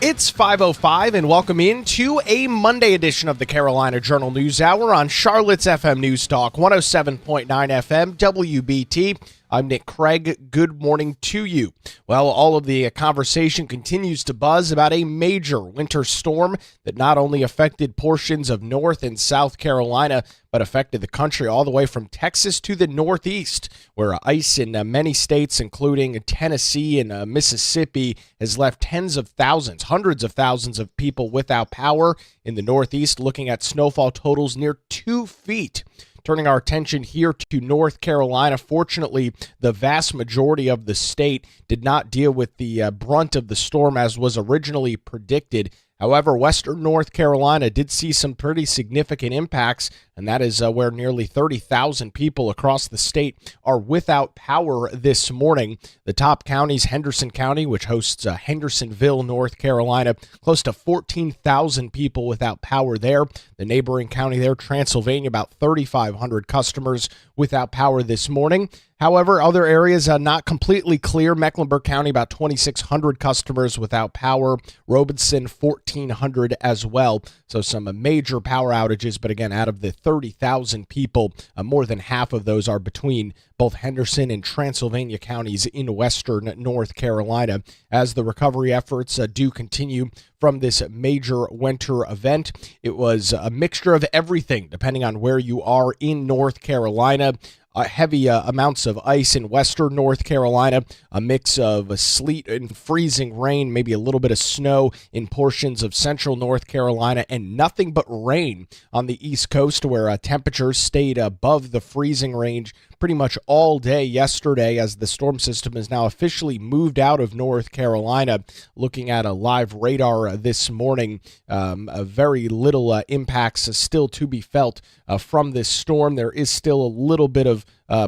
It's 5:05 and welcome into a Monday edition of the Carolina Journal News Hour on Charlotte's FM News Talk 107.9 FM WBT. I'm Nick Craig. Good morning to you. Well, all of the conversation continues to buzz about a major winter storm that not only affected portions of North and South Carolina, but affected the country all the way from Texas to the Northeast, where ice in many states, including Tennessee and Mississippi, has left tens of thousands, hundreds of thousands of people without power. In the Northeast, looking at snowfall totals near 2 feet. Turning our attention here to North Carolina, fortunately, the vast majority of the state did not deal with the brunt of the storm as was originally predicted. However, western North Carolina did see some pretty significant impacts, and that is where nearly 30,000 people across the state are without power this morning. The top counties, Henderson County, which hosts Hendersonville, North Carolina, close to 14,000 people without power there. The neighboring county there, Transylvania, about 3,500 customers without power this morning. However, other areas not completely clear. Mecklenburg County, about 2,600 customers without power. Robeson, 1,400 as well. So some major power outages, but again, out of the 30,000 people, more than half of those are between both Henderson and Transylvania counties in western North Carolina, as the recovery efforts do continue from this major winter event. It was a mixture of everything, depending on where you are in North Carolina. Heavy amounts of ice in western North Carolina, a mix of sleet and freezing rain, maybe a little bit of snow in portions of central North Carolina, and nothing but rain on the East Coast, where temperatures stayed above the freezing range pretty much all day yesterday, as the storm system is now officially moved out of North Carolina. Looking at a live radar this morning, very little impacts still to be felt from this storm. There is still a little bit of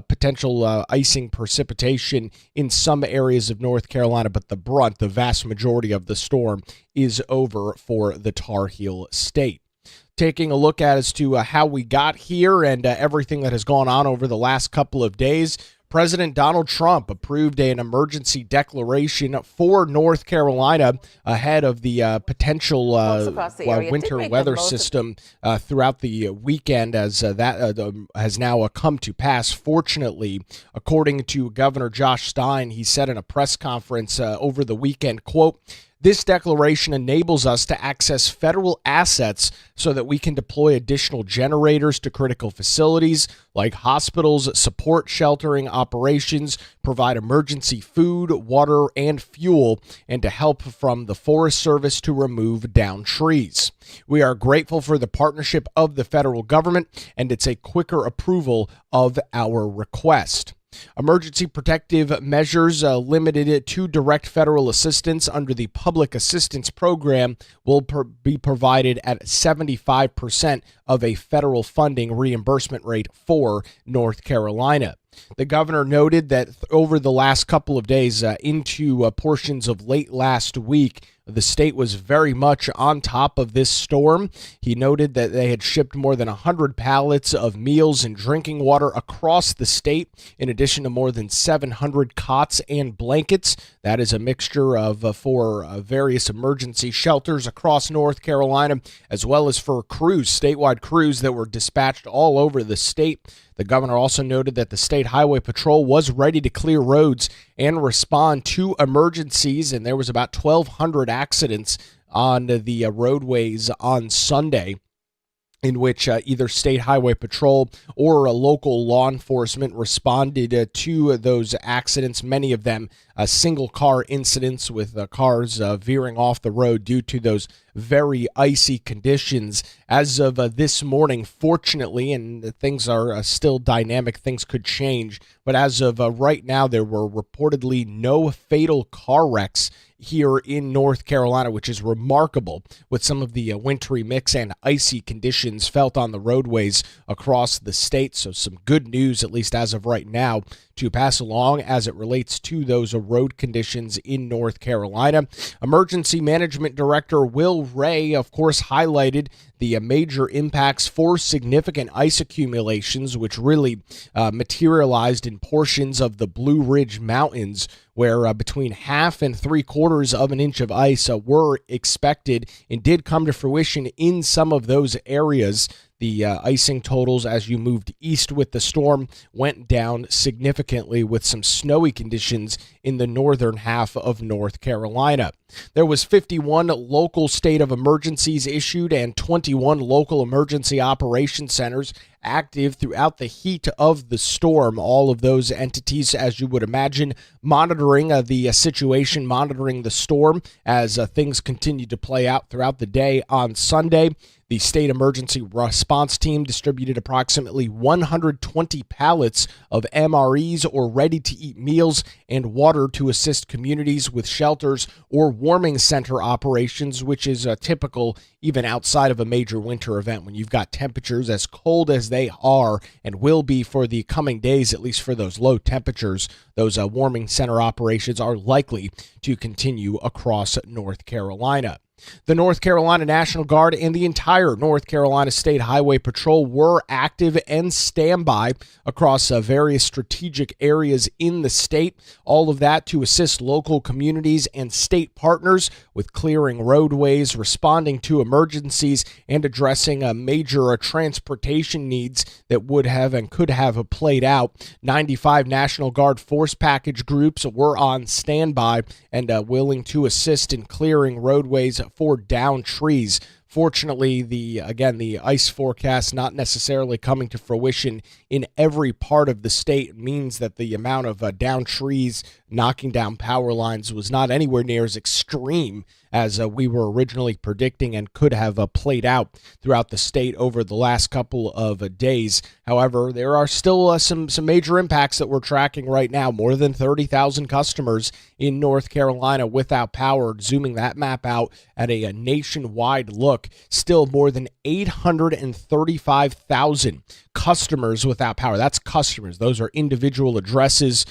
potential icing precipitation in some areas of North Carolina, but the brunt, the vast majority of the storm, is over for the Tar Heel State. Taking a look at as to how we got here and everything that has gone on over the last couple of days, President Donald Trump approved an emergency declaration for North Carolina ahead of the potential winter weather system throughout the weekend, as that has now come to pass. Fortunately, according to Governor Josh Stein, he said in a press conference over the weekend, quote, "This declaration enables us to access federal assets so that we can deploy additional generators to critical facilities like hospitals, support sheltering operations, provide emergency food, water, and fuel, and to help from the Forest Service to remove downed trees. We are grateful for the partnership of the federal government, and it's a quicker approval of our request." Emergency protective measures limited to direct federal assistance under the Public Assistance Program will be provided at 75% of a federal funding reimbursement rate for North Carolina. The governor noted that over the last couple of days into portions of late last week, the state was very much on top of this storm. He noted that they had shipped more than 100 pallets of meals and drinking water across the state, in addition to more than 700 cots and blankets. That is a mixture of for various emergency shelters across North Carolina, as well as for crews, statewide crews that were dispatched all over the state. The governor also noted that the State Highway Patrol was ready to clear roads and respond to emergencies, and there was about 1,200 accidents on the roadways on Sunday, in which either State Highway Patrol or a local law enforcement responded to those accidents, many of them single-car incidents with cars veering off the road due to those very icy conditions. As of this morning, fortunately, and things are still dynamic, things could change, but as of right now, there were reportedly no fatal car wrecks here in North Carolina, which is remarkable with some of the wintry mix and icy conditions felt on the roadways across the state. So some good news, at least as of right now, to pass along as it relates to those road conditions in North Carolina. Emergency Management Director Will Ray, of course, highlighted the major impacts for significant ice accumulations, which really materialized in portions of the Blue Ridge Mountains, where between half and 3/4 of an inch of ice were expected and did come to fruition in some of those areas. The icing totals as you moved east with the storm went down significantly, with some snowy conditions in the northern half of North Carolina. There was 51 local state of emergencies issued and 21 local emergency operation centers active throughout the heat of the storm. All of those entities, as you would imagine, monitoring the situation, monitoring the storm as things continued to play out throughout the day on Sunday. The state emergency response team distributed approximately 120 pallets of MREs, or ready-to-eat meals, and water to assist communities with shelters or warming center operations, which is typical even outside of a major winter event when you've got temperatures as cold as they are and will be for the coming days, at least for those low temperatures. Those warming center operations are likely to continue across North Carolina. The North Carolina National Guard and the entire North Carolina State Highway Patrol were active and standby across various strategic areas in the state. All of that to assist local communities and state partners with clearing roadways, responding to emergencies, and addressing major transportation needs that would have and could have played out. 95 National Guard force package groups were on standby and willing to assist in clearing roadways for downed trees. Fortunately, the ice forecast not necessarily coming to fruition in every part of the state means that the amount of downed trees knocking down power lines was not anywhere near as extreme as we were originally predicting and could have played out throughout the state over the last couple of days. However, there are still some major impacts that we're tracking right now. More than 30,000 customers in North Carolina without power. Zooming that map out at a nationwide look, still more than 835,000 customers without power. That's customers. Those are individual addresses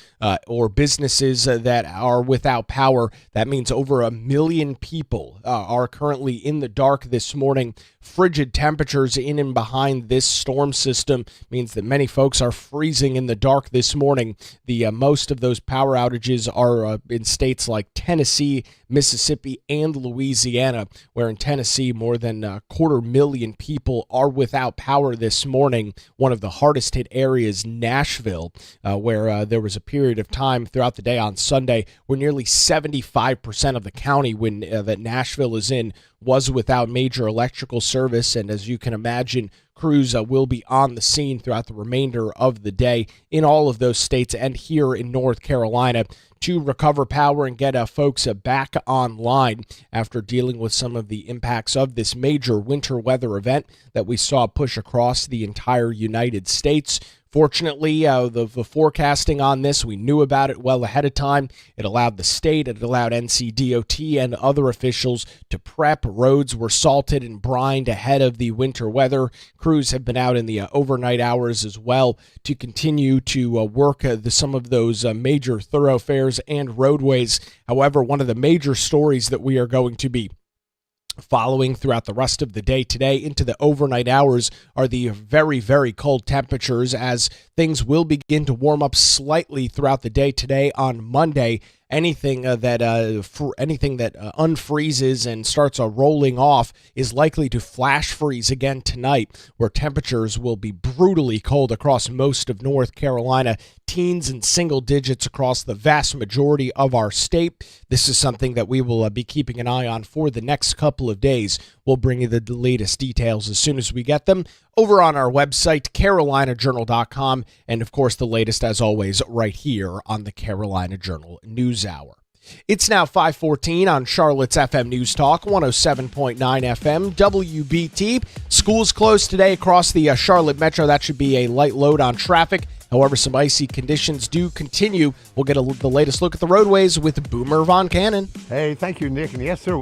or businesses that are without power. That means over 1 million people are currently in the dark this morning. Frigid temperatures in and behind this storm system means that many folks are freezing in the dark this morning. The most of those power outages are in states like Tennessee, Mississippi, and Louisiana, where in Tennessee more than 250,000 people are without power this morning. One of the hardest hit areas, Nashville, where there was a period of time throughout the day on Sunday where nearly 75% of the county that Nashville is in was without major electrical service. And as you can imagine, crews will be on the scene throughout the remainder of the day in all of those states and here in North Carolina to recover power and get folks back online after dealing with some of the impacts of this major winter weather event that we saw push across the entire United States. Fortunately, the forecasting on this, we knew about it well ahead of time. It allowed the state, it allowed NCDOT and other officials to prep. Roads were salted and brined ahead of the winter weather. Crews have been out in the overnight hours as well to continue to work some of those major thoroughfares and roadways. However, one of the major stories that we are going to be following throughout the rest of the day today into the overnight hours are the very, very cold temperatures as things will begin to warm up slightly throughout the day today on Monday. Anything that unfreezes and starts rolling off is likely to flash freeze again tonight, where temperatures will be brutally cold across most of North Carolina, teens and single digits across the vast majority of our state. This is something that we will be keeping an eye on for the next couple of days. We'll bring you the latest details as soon as we get them over on our website, carolinajournal.com, and of course the latest as always right here on the Carolina Journal News Hour. It's now 5:14 on Charlotte's FM News Talk, 107.9 FM, WBT. Schools closed today across the Charlotte Metro. That should be a light load on traffic. However, some icy conditions do continue. We'll get the latest look at the roadways with Boomer Von Cannon. Hey, thank you, Nick. And yes, sir.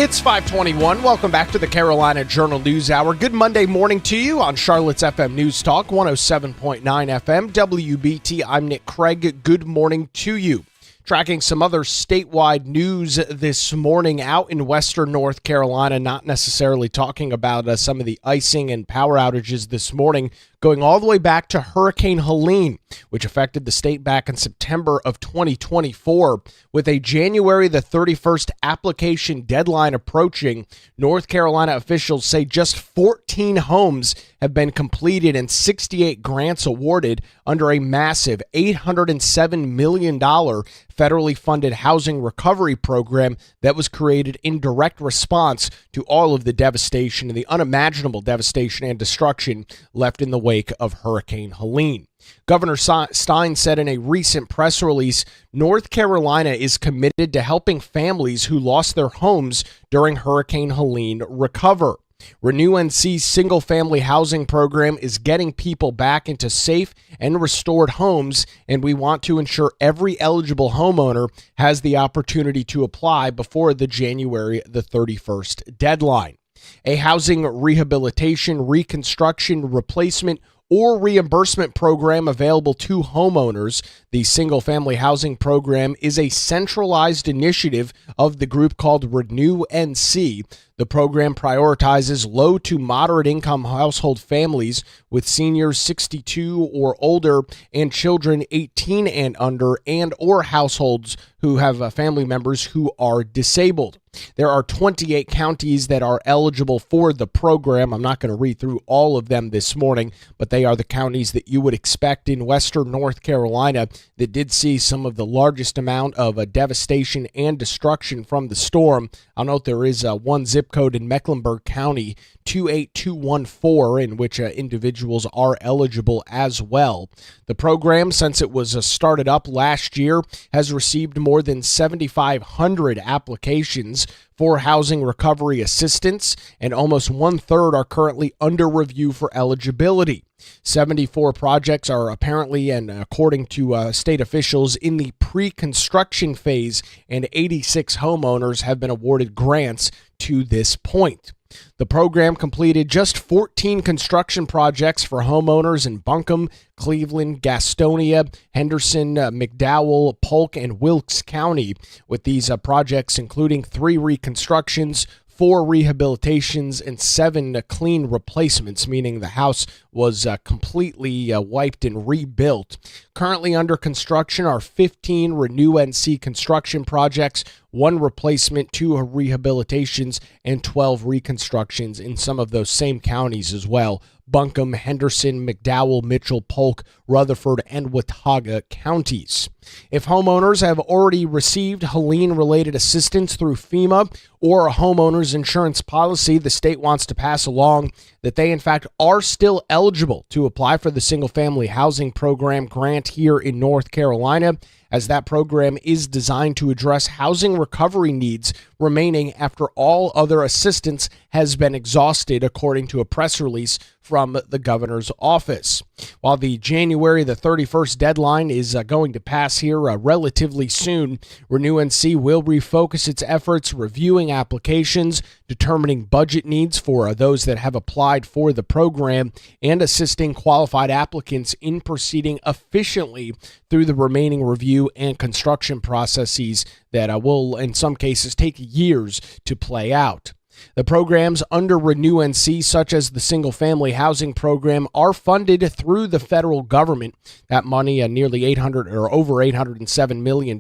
It's 521. Welcome back to the Carolina Journal News Hour. Good Monday morning to you on Charlotte's FM News Talk, 107.9 FM, WBT. I'm Nick Craig. Good morning to you. Tracking some other statewide news this morning out in western North Carolina, not necessarily talking about some of the icing and power outages this morning, going all the way back to Hurricane Helene, which affected the state back in September of 2024. With a January the 31st application deadline approaching, North Carolina officials say just 14 homes have been completed and 68 grants awarded under a massive $807 million federally funded housing recovery program that was created in direct response to all of the devastation and the unimaginable devastation and destruction left in the wake of Hurricane Helene. Governor Stein said in a recent press release, North Carolina is committed to helping families who lost their homes during Hurricane Helene recover. Renew NC's single-family housing program is getting people back into safe and restored homes, and we want to ensure every eligible homeowner has the opportunity to apply before the January the 31st deadline. A housing rehabilitation, reconstruction, replacement, or reimbursement program available to homeowners. The single-family housing program is a centralized initiative of the group called Renew NC. The program prioritizes low to moderate income household families with seniors 62 or older and children 18 and under, and or households who have family members who are disabled. There are 28 counties that are eligible for the program. I'm not going to read through all of them this morning, but they are the counties that you would expect in western North Carolina that did see some of the largest amount of devastation and destruction from the storm. I'll note there is one zip code in Mecklenburg County, 28214, in which individuals are eligible as well. The program, since it was started up last year, has received more than 7,500 applications for housing recovery assistance, and almost one-third are currently under review for eligibility. 74 projects are apparently, and according to state officials, in the pre-construction phase, and 86 homeowners have been awarded grants to this point. The program completed just 14 construction projects for homeowners in Buncombe, Cleveland, Gastonia, Henderson, McDowell, Polk, and Wilkes County, with these projects including 3 reconstructions, 4 rehabilitations, and 7 clean replacements, meaning the house was completely wiped and rebuilt. Currently under construction are 15 Renew NC construction projects, 1 replacement, 2 rehabilitations, and 12 reconstructions in some of those same counties as well. Buncombe, Henderson, McDowell, Mitchell, Polk, Rutherford, and Watauga counties. If homeowners have already received Helene-related assistance through FEMA or a homeowner's insurance policy, the state wants to pass along that they, in fact, are still eligible to apply for the single-family housing program grant here in North Carolina, as that program is designed to address housing recovery needs remaining after all other assistance has been exhausted, according to a press release from the governor's office. While the January the 31st deadline is going to pass here relatively soon, Renew NC will refocus its efforts reviewing applications, determining budget needs for those that have applied for the program, and assisting qualified applicants in proceeding efficiently through the remaining review and construction processes that will, in some cases, take years to play out. The programs under Renew NC, such as the single-family housing program, are funded through the federal government. That money, nearly over $807 million,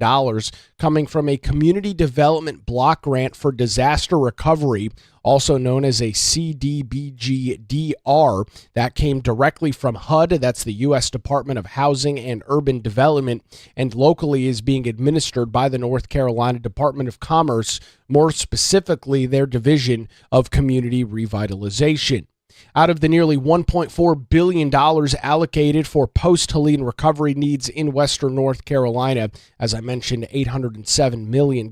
coming from a community development block grant for disaster recovery, also known as a CDBG-DR, that came directly from HUD, that's the U.S. Department of Housing and Urban Development, and locally is being administered by the North Carolina Department of Commerce, more specifically their Division of Community Revitalization. Out of the nearly $1.4 billion allocated for post-Helene recovery needs in western North Carolina, as I mentioned, $807 million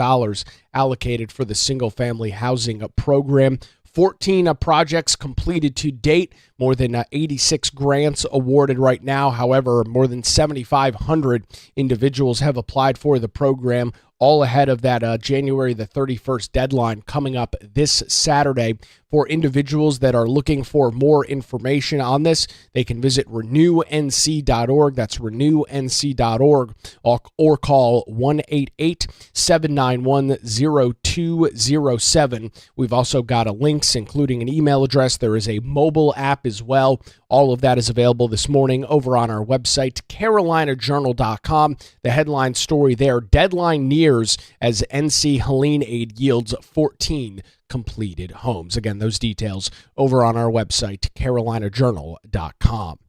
allocated for the single-family housing program. 14 projects completed to date, more than 86 grants awarded right now. However, more than 7,500 individuals have applied for the program all ahead of that January the 31st deadline coming up this Saturday. For individuals that are looking for more information on this, they can visit renewnc.org. That's renewnc.org, or call 1-888-791-0207. We've also got links, including an email address. There is a mobile app as well. All of that is available this morning over on our website, carolinajournal.com. The headline story there: deadline nears as NC Helene aid yields 14 completed homes. Again, those details over on our website, carolinajournal.com.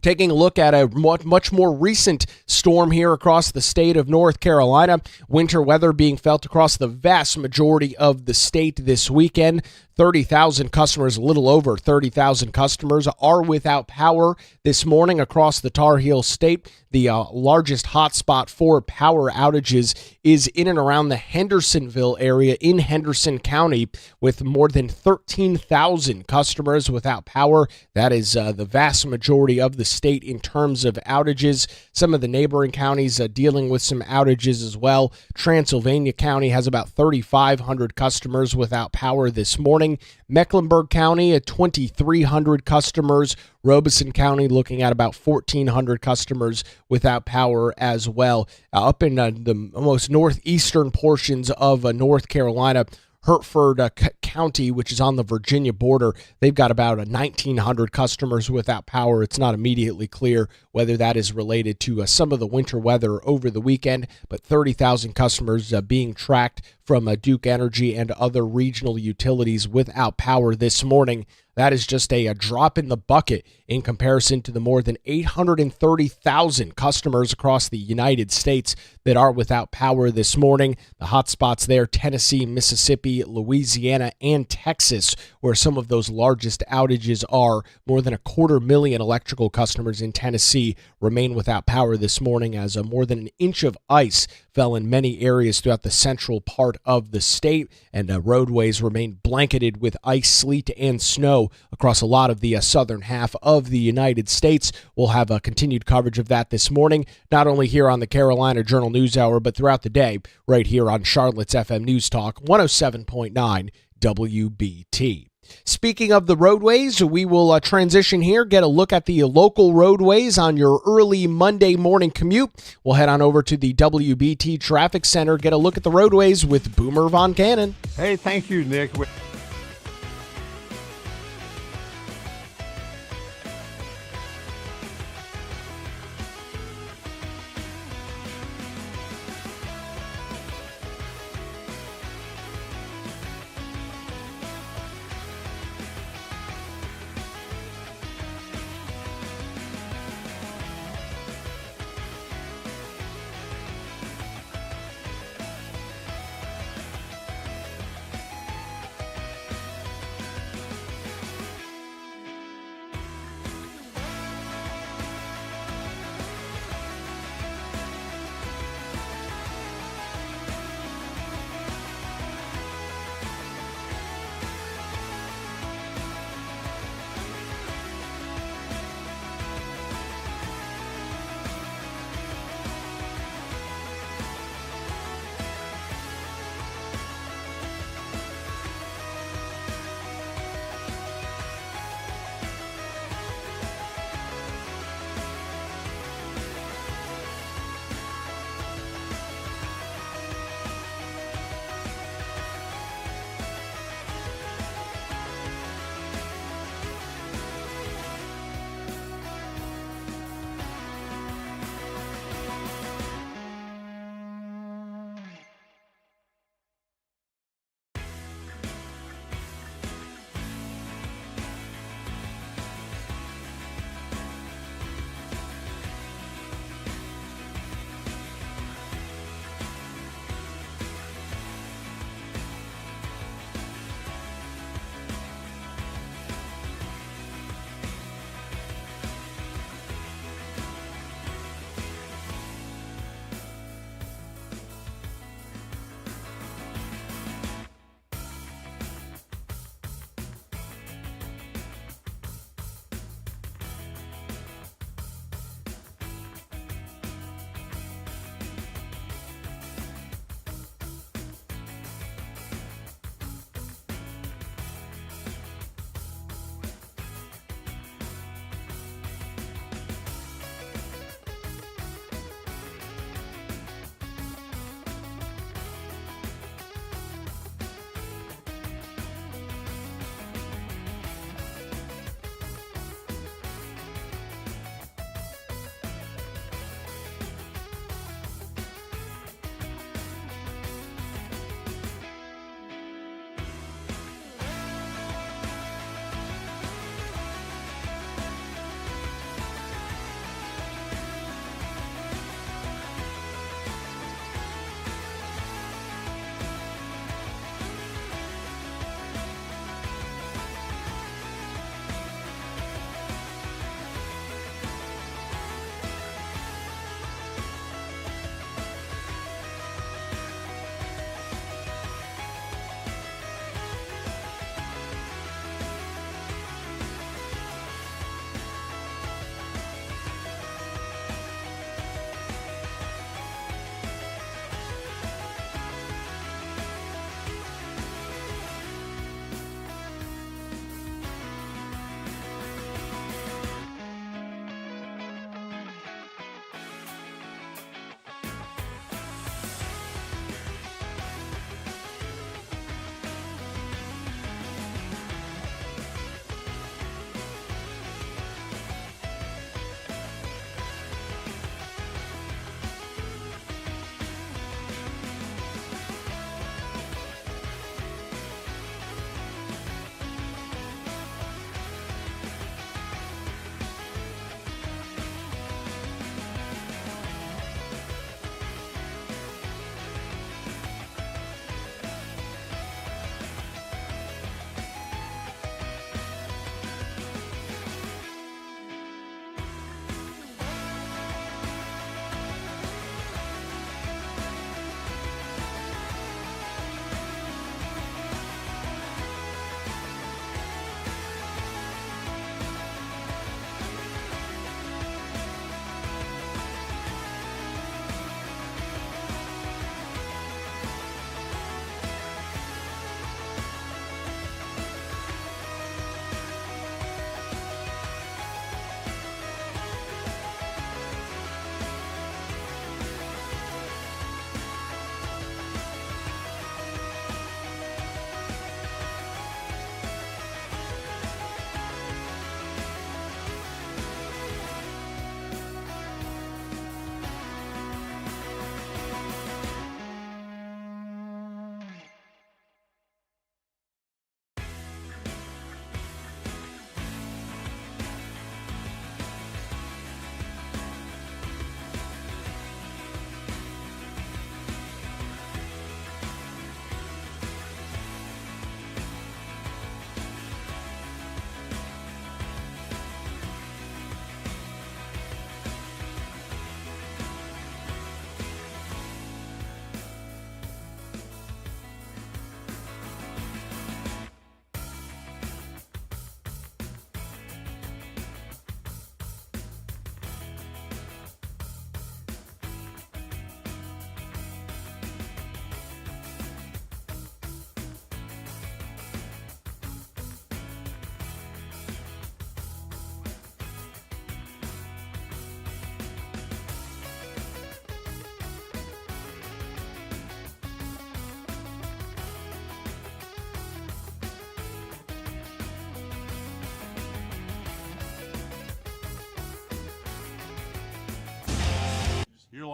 Taking a look at a much more recent storm here across the state of North Carolina. Winter weather being felt across the vast majority of the state this weekend. 30,000 customers, a little over 30,000 customers, are without power this morning across the Tar Heel State. The largest hotspot for power outages is in and around the Hendersonville area in Henderson County, with more than 13,000 customers without power. That is the vast majority of the state in terms of outages. Some of the neighboring counties dealing with some outages as well. Transylvania County has about 3,500 customers without power this morning. Mecklenburg County at 2,300 customers. Robeson County looking at about 1,400 customers without power as well. Up in the most northeastern portions of North Carolina, Hertford County, which is on the Virginia border, they've got about 1,900 customers without power. It's not immediately clear whether that is related to some of the winter weather over the weekend, but 30,000 customers being tracked from Duke Energy and other regional utilities without power this morning. That is just a drop in the bucket in comparison to the more than 830,000 customers across the United States that are without power this morning. The hot spots there: Tennessee, Mississippi, Louisiana, and Texas, where some of those largest outages are. More than 250,000 electrical customers in Tennessee remain without power this morning, as more than an inch of ice fell in many areas throughout the central part of the state, and roadways remain blanketed with ice, sleet, and snow across a lot of the southern half of the United States. We'll have continued coverage of that this morning, not only here on the Carolina Journal News Hour, but throughout the day right here on Charlotte's FM News Talk 107.9 WBT. Speaking of the roadways, we will transition here, get a look at the local roadways on your early Monday morning commute. We'll head on over to the WBT Traffic Center, get a look at the roadways with Boomer Von Cannon. Hey, thank you, Nick.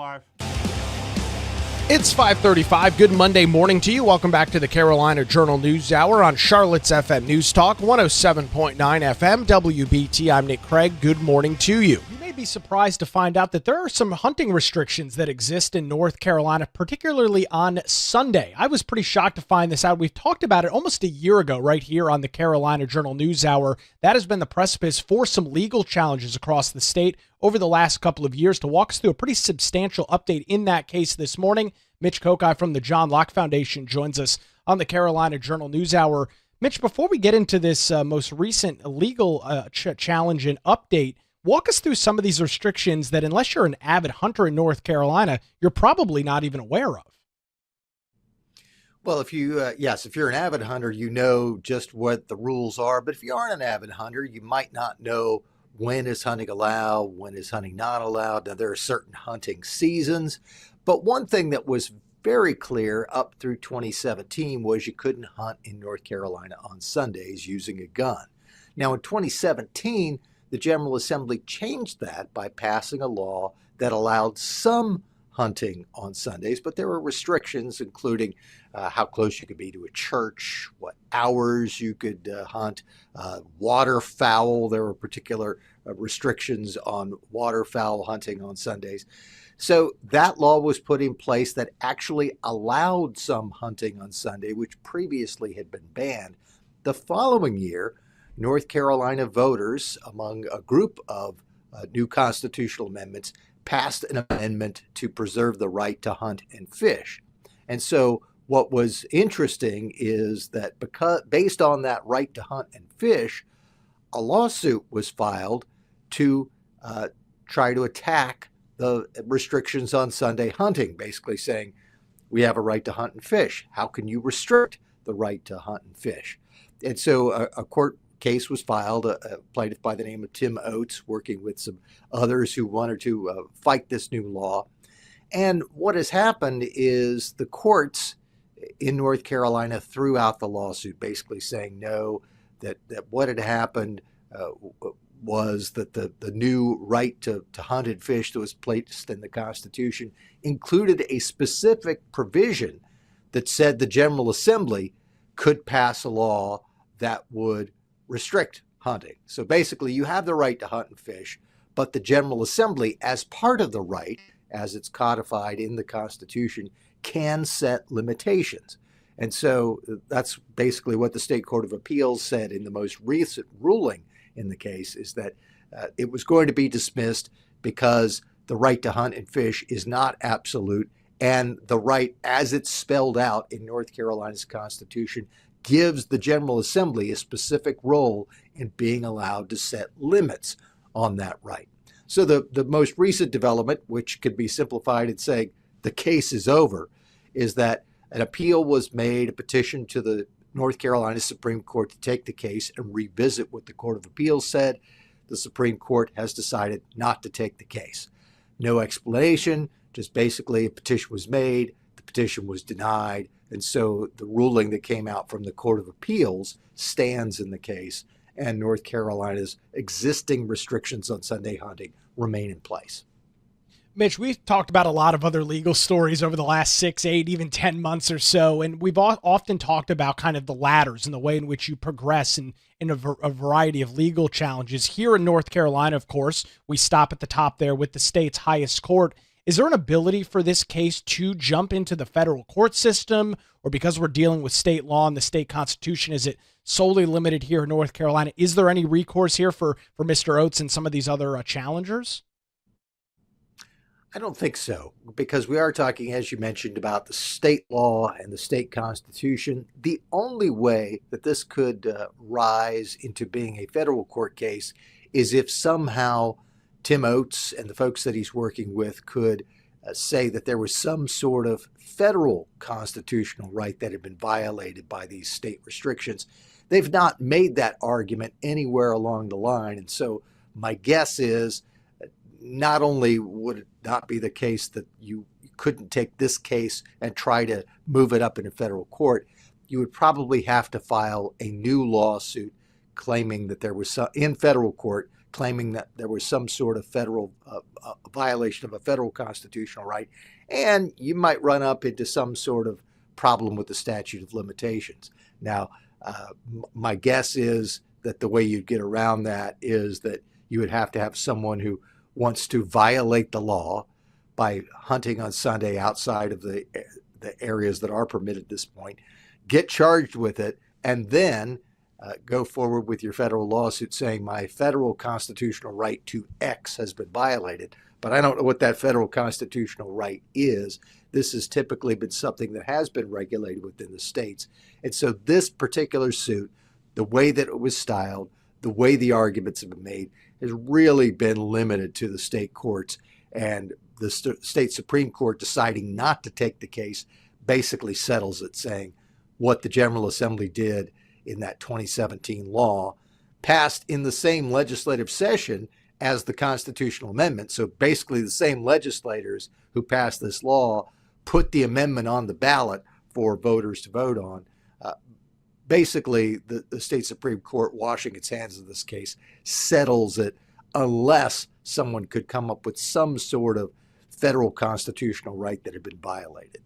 5. It's 5:35. Good Monday morning to you. Welcome back to the Carolina Journal News Hour on Charlotte's FM News Talk, 107.9 FM, WBT. I'm Nick Craig. Good morning to you. You may be surprised to find out that there are some hunting restrictions that exist in North Carolina, particularly on Sunday. I was pretty shocked to find this out. We've talked about it almost a year ago right here on the Carolina Journal News Hour. That has been the precipice for some legal challenges across the state over the last couple of years. To walk us through a pretty substantial update in that case this morning, Mitch Kokai from the John Locke Foundation joins us on the Carolina Journal News Hour. Mitch, before we get into this most recent legal challenge and update, walk us through some of these restrictions that, unless you're an avid hunter in North Carolina, you're probably not even aware of. Well, if you're an avid hunter, you know just what the rules are. But if you aren't an avid hunter, you might not know when is hunting allowed, when is hunting not allowed. Now, there are certain hunting seasons. But one thing that was very clear up through 2017 was you couldn't hunt in North Carolina on Sundays using a gun. Now, in 2017, the General Assembly changed that by passing a law that allowed some hunting on Sundays, but there were restrictions, including how close you could be to a church, what hours you could hunt, waterfowl. There were particular restrictions on waterfowl hunting on Sundays. So that law was put in place that actually allowed some hunting on Sunday, which previously had been banned. The following year, North Carolina voters, among a group of new constitutional amendments, passed an amendment to preserve the right to hunt and fish. And so what was interesting is that based on that right to hunt and fish, a lawsuit was filed to try to attack the restrictions on Sunday hunting, basically saying, we have a right to hunt and fish. How can you restrict the right to hunt and fish? And so a court case was filed, a plaintiff by the name of Tim Oates, working with some others who wanted to fight this new law. And what has happened is the courts in North Carolina threw out the lawsuit, basically saying no, that what had happened was that the new right to hunt and fish that was placed in the Constitution included a specific provision that said the General Assembly could pass a law that would restrict hunting. So basically, you have the right to hunt and fish, but the General Assembly, as part of the right, as it's codified in the Constitution, can set limitations. And so that's basically what the State Court of Appeals said in the most recent ruling in the case, is that it was going to be dismissed because the right to hunt and fish is not absolute, and the right, as it's spelled out in North Carolina's Constitution, gives the General Assembly a specific role in being allowed to set limits on that right. So the most recent development, which could be simplified in saying the case is over, is that an appeal was made, a petition to the North Carolina Supreme Court to take the case and revisit what the Court of Appeals said. The Supreme Court has decided not to take the case. No explanation, just basically a petition was made, the petition was denied, and so the ruling that came out from the Court of Appeals stands in the case, and North Carolina's existing restrictions on Sunday hunting remain in place. Mitch, we've talked about a lot of other legal stories over the last 6, 8, even 10 months or so, and we've often talked about kind of the ladders and the way in which you progress in a variety of legal challenges. Here in North Carolina, of course, we stop at the top there with the state's highest court. Is there an ability for this case to jump into the federal court system, or because we're dealing with state law and the state constitution, is it solely limited here in North Carolina? Is there any recourse here for Mr. Oates and some of these other challengers? I don't think so, because we are talking, as you mentioned, about the state law and the state constitution. The only way that this could rise into being a federal court case is if somehow Tim Oates and the folks that he's working with could say that there was some sort of federal constitutional right that had been violated by these state restrictions. They've not made that argument anywhere along the line. And so my guess is not only would it not be the case that you couldn't take this case and try to move it up in a federal court, you would probably have to file a new lawsuit claiming that there was in federal court, claiming that there was some sort of federal violation of a federal constitutional right, and you might run up into some sort of problem with the statute of limitations. Now, my guess is that the way you'd get around that is that you would have to have someone who wants to violate the law by hunting on Sunday outside of the areas that are permitted at this point, get charged with it, and then go forward with your federal lawsuit saying my federal constitutional right to X has been violated, but I don't know what that federal constitutional right is. This has typically been something that has been regulated within the states. And so this particular suit, the way that it was styled, the way the arguments have been made, has really been limited to the state courts, and the state Supreme Court deciding not to take the case basically settles it, saying what the General Assembly did in that 2017 law passed in the same legislative session as the constitutional amendment. So basically the same legislators who passed this law put the amendment on the ballot for voters to vote on. Basically, the state Supreme Court, washing its hands of this case, settles it unless someone could come up with some sort of federal constitutional right that had been violated.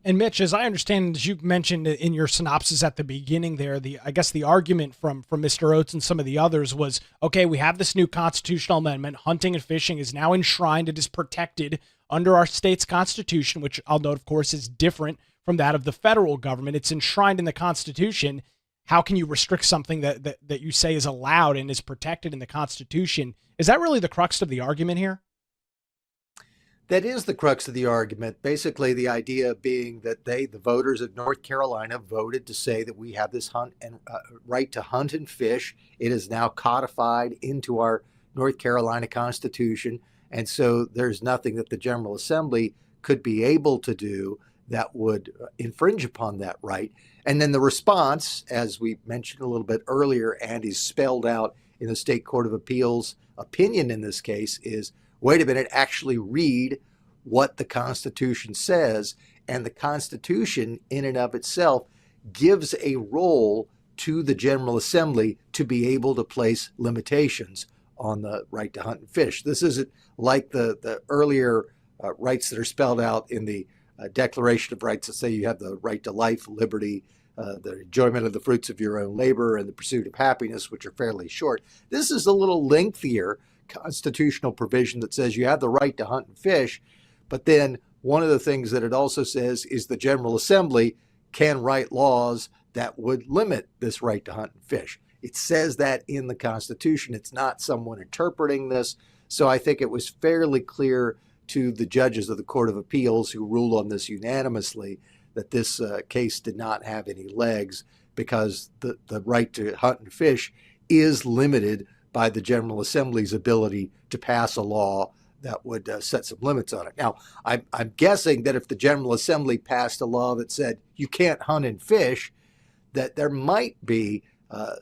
And Mitch, as I understand, as you mentioned in your synopsis at the beginning there, I guess the argument from Mr. Oates and some of the others was, okay, we have this new constitutional amendment. Hunting and fishing is now enshrined. It is protected under our state's constitution, which I'll note, of course, is different from that of the federal government. It's enshrined in the Constitution. How can you restrict something that you say is allowed and is protected in the Constitution? Is that really the crux of the argument here? That is the crux of the argument. Basically, the idea being that the voters of North Carolina, voted to say that we have this right to hunt and fish. It is now codified into our North Carolina Constitution. And so there's nothing that the General Assembly could be able to do that would infringe upon that right. And then the response, as we mentioned a little bit earlier, and is spelled out in the State Court of Appeals opinion in this case, is, wait a minute, actually read what the Constitution says. And the Constitution in and of itself gives a role to the General Assembly to be able to place limitations on the right to hunt and fish. This isn't like the earlier rights that are spelled out in the Declaration of Rights that say you have the right to life, liberty, the enjoyment of the fruits of your own labor, and the pursuit of happiness, which are fairly short. This is a little lengthier constitutional provision that says you have the right to hunt and fish, but then one of the things that it also says is the General Assembly can write laws that would limit this right to hunt and fish. It says that in the Constitution. It's not someone interpreting this. So I think it was fairly clear to the judges of the Court of Appeals who ruled on this unanimously that this case did not have any legs, because the right to hunt and fish is limited by the General Assembly's ability to pass a law that would set some limits on it. Now, I'm guessing that if the General Assembly passed a law that said you can't hunt and fish, that there might be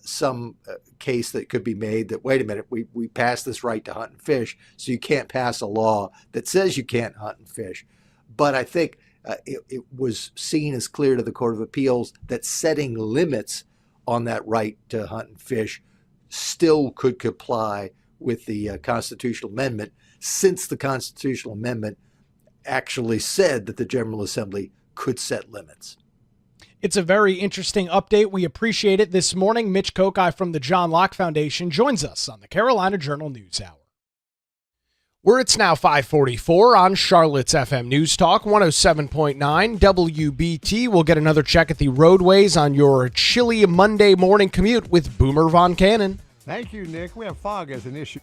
some case that could be made that, wait a minute, we passed this right to hunt and fish, so you can't pass a law that says you can't hunt and fish. But I think it was seen as clear to the Court of Appeals that setting limits on that right to hunt and fish still could comply with the constitutional amendment, since the constitutional amendment actually said that the General Assembly could set limits. It's a very interesting update. We appreciate it this morning. Mitch Kokai from the John Locke Foundation joins us on the Carolina Journal News Hour. Where it's now 5:44 on Charlotte's FM News Talk 107.9 WBT. We'll get another check at the roadways on your chilly Monday morning commute with Boomer Von Cannon. Thank you, Nick. We have fog as an issue.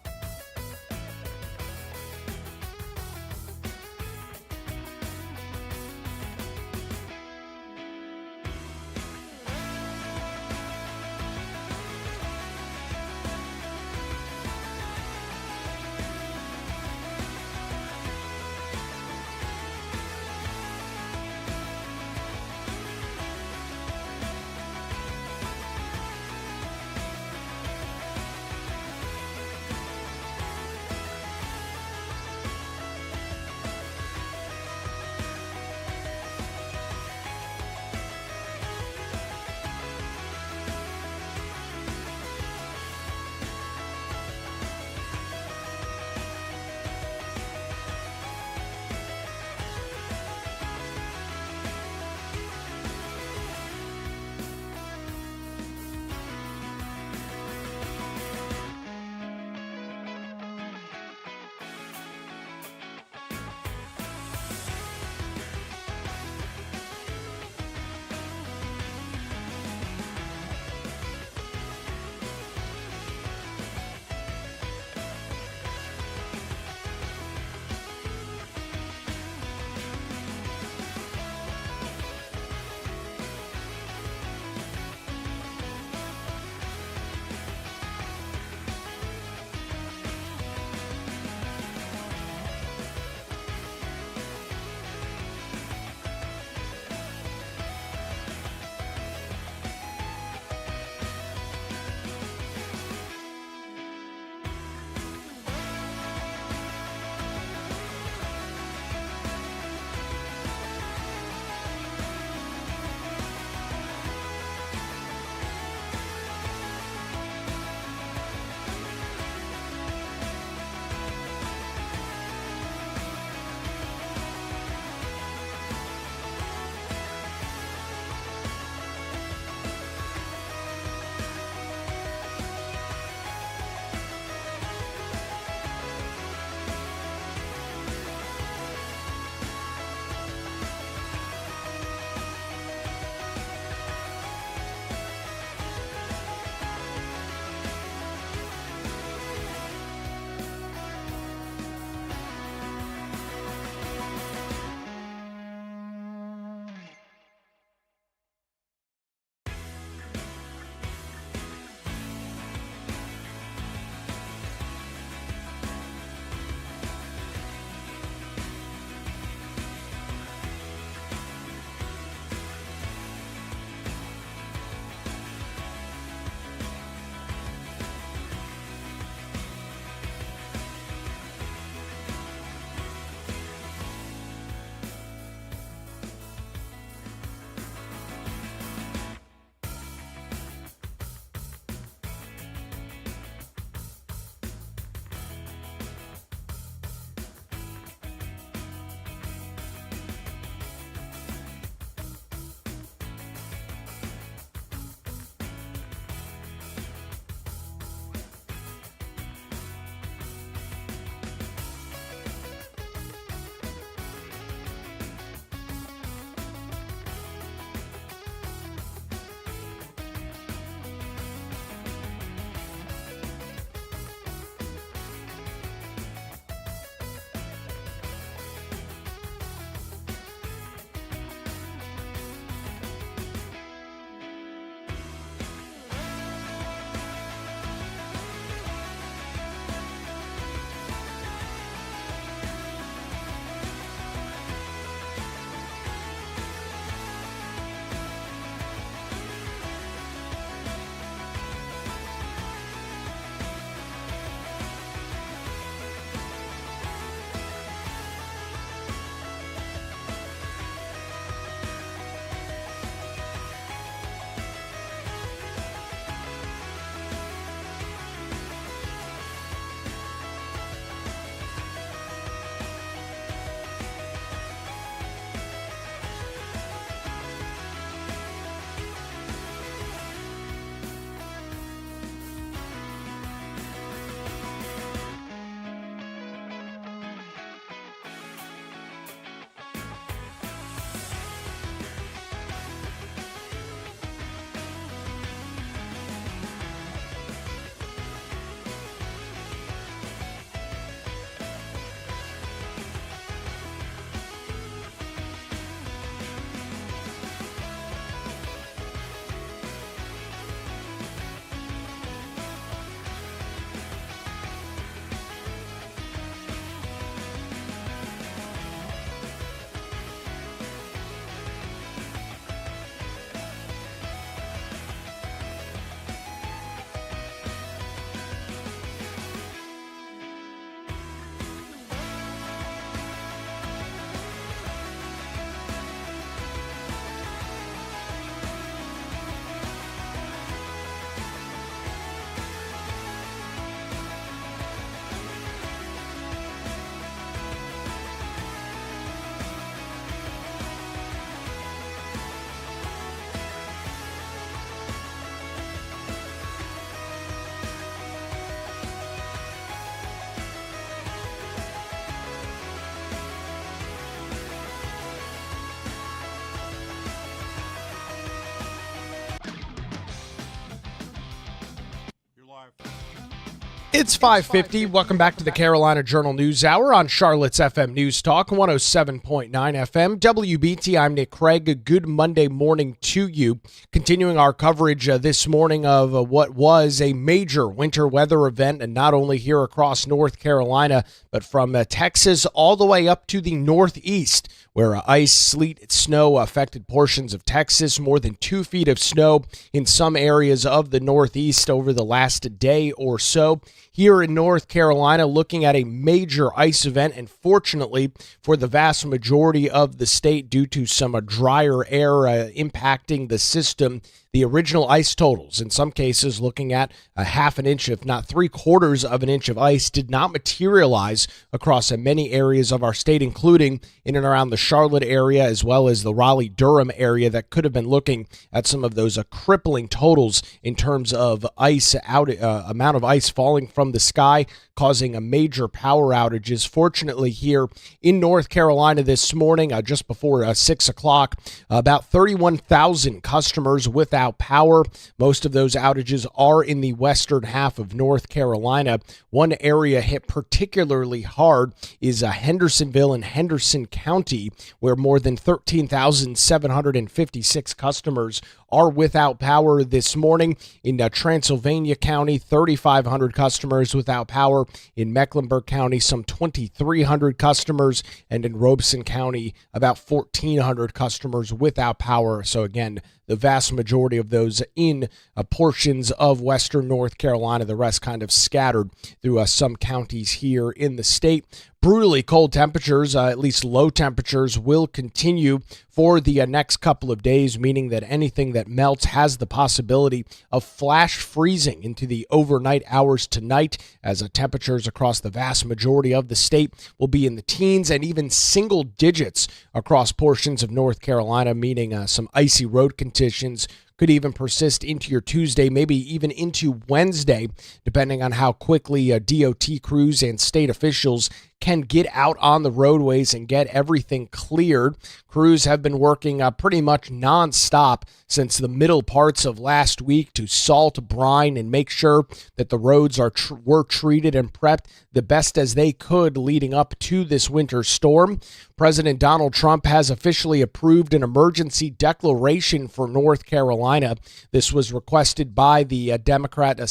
It's 5:50. Welcome back to the Carolina Journal News Hour on Charlotte's FM News Talk, 107.9 FM. WBT, I'm Nick Craig. Good Monday morning to you. Continuing our coverage this morning of what was a major winter weather event, and not only here across North Carolina, but from Texas all the way up to the Northeast, where ice, sleet, snow affected portions of Texas. More than 2 feet of snow in some areas of the Northeast over the last day or so. Here in North Carolina, looking at a major ice event, and fortunately for the vast majority of the state, due to some drier air impacting the system, the original ice totals, in some cases looking at a half an inch, if not 3/4 of an inch of ice, did not materialize across many areas of our state, including in and around the Charlotte area, as well as the Raleigh-Durham area, that could have been looking at some of those crippling totals in terms of ice amount of ice falling from the sky, causing a major power outages. Fortunately, here in North Carolina this morning, just before 6 o'clock, about 31,000 customers without power. Most of those outages are in the western half of North Carolina. One area hit particularly hard is Hendersonville in Henderson County, where more than 13,756 customers are without power this morning. In Transylvania County, 3,500 customers without power. In Mecklenburg County, some 2,300 customers. And in Robeson County, about 1,400 customers without power. So again, the vast majority of those in portions of western North Carolina, the rest kind of scattered through some counties here in the state. Brutally cold temperatures, at least low temperatures, will continue for the next couple of days, meaning that anything that melts has the possibility of flash freezing into the overnight hours tonight, as temperatures across the vast majority of the state will be in the teens and even single digits across portions of North Carolina, meaning some icy road conditions could even persist into your Tuesday, maybe even into Wednesday, depending on how quickly DOT crews and state officials can get out on the roadways and get everything cleared. Crews have been working pretty much nonstop since the middle parts of last week to salt, brine, and make sure that the roads were treated and prepped the best as they could leading up to this winter storm. President Donald Trump has officially approved an emergency declaration for North Carolina. This was requested by the Democrat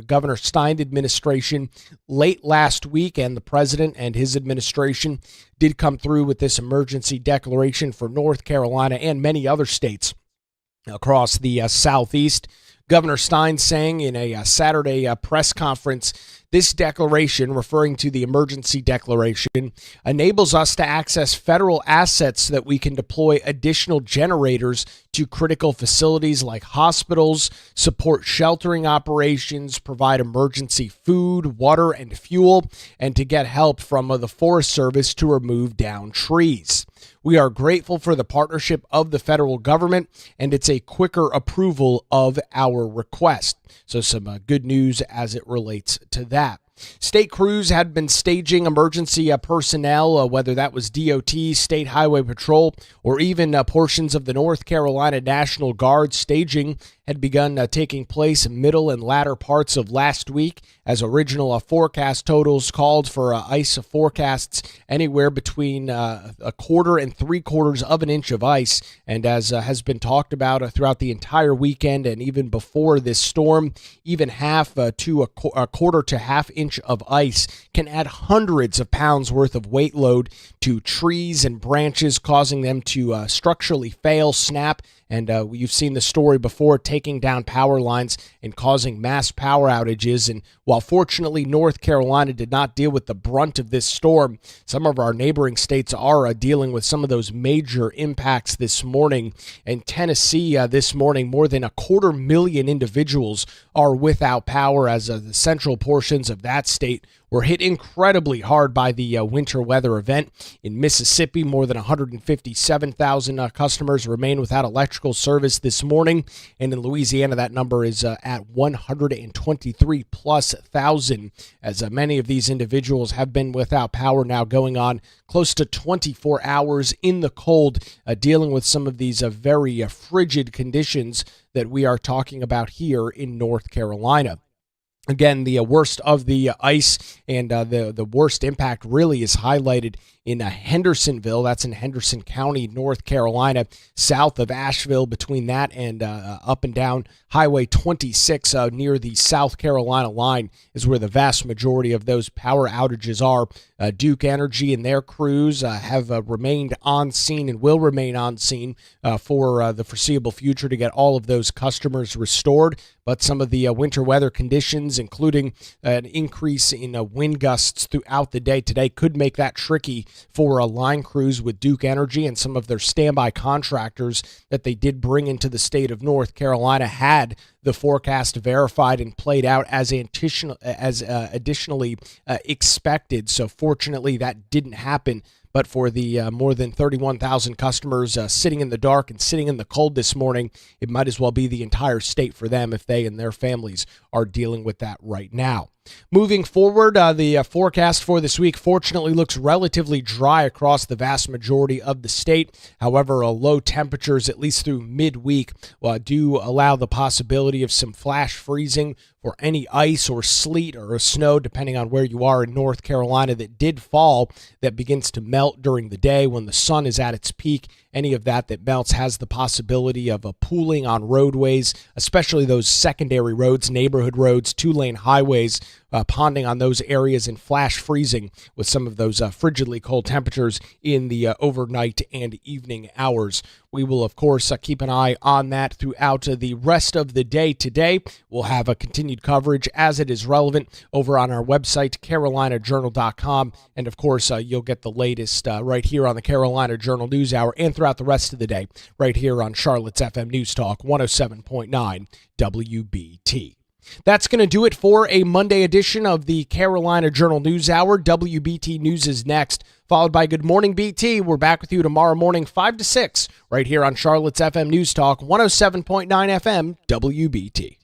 Governor Stein administration late last week, and the president and his administration did come through with this emergency declaration for North Carolina and many other states across the Southeast. Governor Stein saying in a Saturday press conference, this declaration, referring to the emergency declaration, enables us to access federal assets so that we can deploy additional generators to critical facilities like hospitals, support sheltering operations, provide emergency food, water, and fuel, and to get help from the Forest Service to remove down trees. We are grateful for the partnership of the federal government, and it's a quicker approval of our request. So some good news as it relates to that. State crews had been staging emergency personnel, whether that was DOT, State Highway Patrol, or even portions of the North Carolina National Guard. Staging had begun taking place middle and latter parts of last week, as original forecast totals called for ice forecasts anywhere between 1/4 and 3/4 of an inch of ice. And as has been talked about throughout the entire weekend and even before this storm, even half to a 1/4 to half inch of ice can add hundreds of pounds worth of weight load to trees and branches, causing them to structurally fail, snap, and you've seen the story before, taking down power lines and causing mass power outages. And while fortunately North Carolina did not deal with the brunt of this storm, some of our neighboring states are dealing with some of those major impacts this morning. In Tennessee this morning, more than 250,000 individuals are without power, as the central portions of that state were hit incredibly hard by the winter weather event. In Mississippi, more than 157,000 customers remain without electrical service this morning. And in Louisiana, that number is at 123 plus thousand, as many of these individuals have been without power now going on close to 24 hours in the cold, dealing with some of these very frigid conditions that we are talking about here in North Carolina. Again, the worst of the ice and the worst impact really is highlighted in Hendersonville. That's in Henderson County, North Carolina, south of Asheville. Between that and up and down Highway 26 near the South Carolina line is where the vast majority of those power outages are. Duke Energy and their crews have remained on scene and will remain on scene for the foreseeable future to get all of those customers restored. But some of the winter weather conditions, including an increase in wind gusts throughout the day today, could make that tricky for line crews with Duke Energy, and some of their standby contractors that they did bring into the state of North Carolina had the forecast verified and played out as additionally expected. So fortunately, that didn't happen. But for the more than 31,000 customers sitting in the dark and sitting in the cold this morning, it might as well be the entire state for them if they and their families are dealing with that right now. Moving forward, the forecast for this week fortunately looks relatively dry across the vast majority of the state. However, low temperatures, at least through midweek, do allow the possibility of some flash freezing or any ice or sleet or snow, depending on where you are in North Carolina, that did fall, that begins to melt during the day when the sun is at its peak. Any of that melts has the possibility of pooling on roadways, especially those secondary roads, neighborhood roads, two-lane highways, ponding on those areas and flash freezing with some of those frigidly cold temperatures in the overnight and evening hours. We will, of course, keep an eye on that throughout the rest of the day today. We'll have a continued coverage as it is relevant over on our website, carolinajournal.com. And, of course, you'll get the latest right here on the Carolina Journal News Hour and throughout the rest of the day right here on Charlotte's FM News Talk 107.9 WBT. That's going to do it for a Monday edition of the Carolina Journal News Hour. WBT News is next, followed by Good Morning BT. We're back with you tomorrow morning, 5 to 6, right here on Charlotte's FM News Talk 107.9 FM WBT.